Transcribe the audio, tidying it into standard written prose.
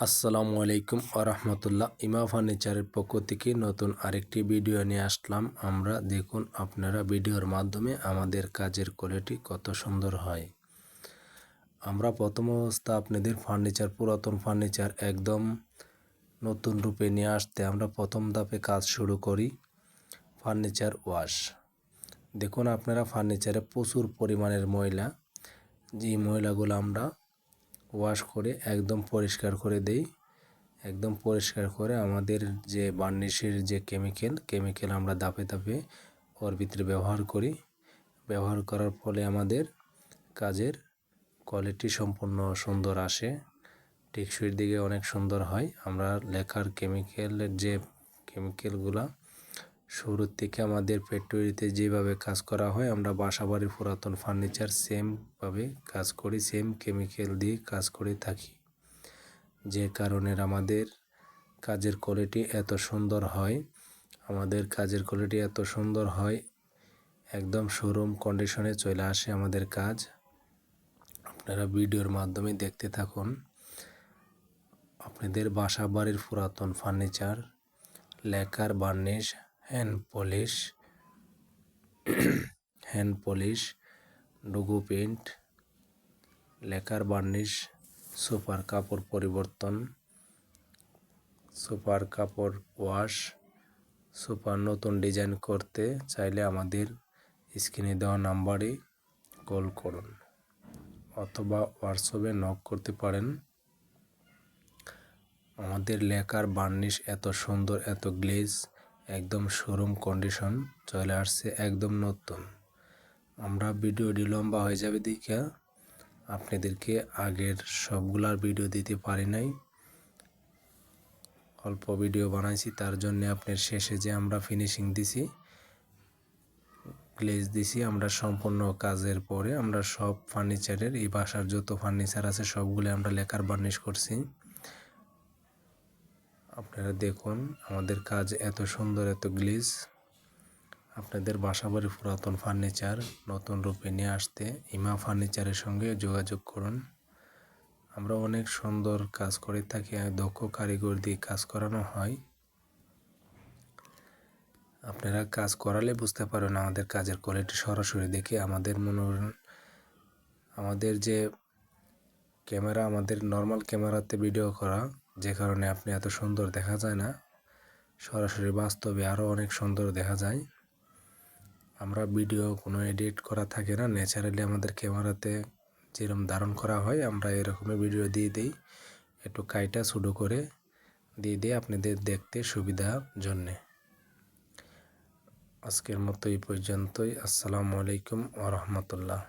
আসসালামু আলাইকুম আরহামতুল্লাহ। ইমা ফার্নিচারের পক্ষ থেকে নতুন আরেকটি ভিডিও নিয়ে আসলাম। আমরা দেখুন আপনারা ভিডিওর মাধ্যমে আমাদের কাজের কোয়ালিটি কত সুন্দর হয়। আমরা প্রথম অবস্থা আপনাদের পুরাতন ফার্নিচার একদম নতুন রূপে নিয়ে আসতে আমরা প্রথম ধাপে কাজ শুরু করি ফার্নিচার ওয়াশ। দেখুন আপনারা ফার্নিচারে প্রচুর পরিমাণের ময়লা, যে ময়লাগুলো আমরা ওয়াশ করে একদম পরিষ্কার করে দেই। একদম পরিষ্কার করে আমাদের যে বার্নিশের যে কেমিক্যাল আমরা ধাপে ধাপে ওর ভিতরে ব্যবহার করি। ব্যবহার করার ফলে আমাদের কাজের কোয়ালিটি সম্পূর্ণ সুন্দর আসে, টেকসইয়ের দিকে অনেক সুন্দর হয়। আমরা লেখার কেমিক্যালের যে কেমিক্যালগুলা শুরুর থেকে আমাদের ফ্যাক্টরিতে যেভাবে কাজ করা হয়, আমরা বাসাবাড়ির পুরাতন ফার্নিচার সেমভাবে কাজ করি, সেম কেমিক্যাল দিয়ে কাজ করে থাকি। যে কারণে আমাদের কাজের কোয়ালিটি এত সুন্দর হয়। আমাদের কাজের কোয়ালিটি এত সুন্দর হয়, একদম শোরুম কন্ডিশনে চলে আসে আমাদের কাজ। আপনারা ভিডিওর মাধ্যমে দেখতে থাকুন। আপনাদের বাসা বাড়ির পুরাতন furniture, lacquer varnish, hand polish, Duco paint, lacquer varnish, super কাপড় পরিবর্তন, সুপার কাপড় ওয়াশ, সুপার নতুন ডিজাইন করতে চাইলে আমাদের স্ক্রিনে দেওয়া নাম্বারে কল করুন অথবা হোয়াটসঅ্যাপে নক করতে পারেন। আমাদের লেকার বার্নিশ এত সুন্দর, এত গ্লেজ, একদম শোরুম কন্ডিশন চলে আসছে, একদম নতুন। আমরা ভিডিওটি লম্বা হয়ে যাবে দেখে আপনাদেরকে আগের সবগুলার ভিডিও দিতে পারি নাই, অল্প ভিডিও বানাইছি। তার জন্য আপনার শেষে যে আমরা ফিনিশিং দিছি, গ্লেজ দিছি, আমরা সম্পূর্ণ কাজের পরে আমরা সব ফার্নিচারের, এই বাসার যত ফার্নিচার আছে সবগুলো আমরা লেকার বার্নিশ করছি। আপনারা দেখুন আমাদের কাজ এত সুন্দর, এত গ্লেজ। আপনাদের বাসাবাড়ির পুরাতন ফার্নিচার নতুন রূপে নিয়ে আসতে ইমা ফার্নিচারের সঙ্গে যোগাযোগ করুন। আমরা অনেক সুন্দর কাজ করে থাকি, দক্ষ কারিগর দিয়ে কাজ করানো হয়। আপনারা কাজ করালে বুঝতে পারেন আমাদের কাজের কোয়ালিটি সরাসরি দেখে। আমাদের যে ক্যামেরা, আমাদের নর্মাল ক্যামেরাতে ভিডিও করা, যে কারণে আপনি এত সুন্দর দেখা যায় না, সরাসরি বাস্তবে আরও অনেক সুন্দর দেখা যায়। আমরা ভিডিও কোনো এডিট করা থাকে না, ন্যাচারালি আমাদের ক্যামেরাতে যেরকম ধারণ করা হয় আমরা এরকমই ভিডিও দিয়ে দিই, একটু কাইটা ছোটো করে দিয়ে দিই আপনাদের দেখতে সুবিধার জন্যে। আজকের মতো এই পর্যন্তই। আসসালামু আলাইকুম ওয়া রাহমাতুল্লাহ।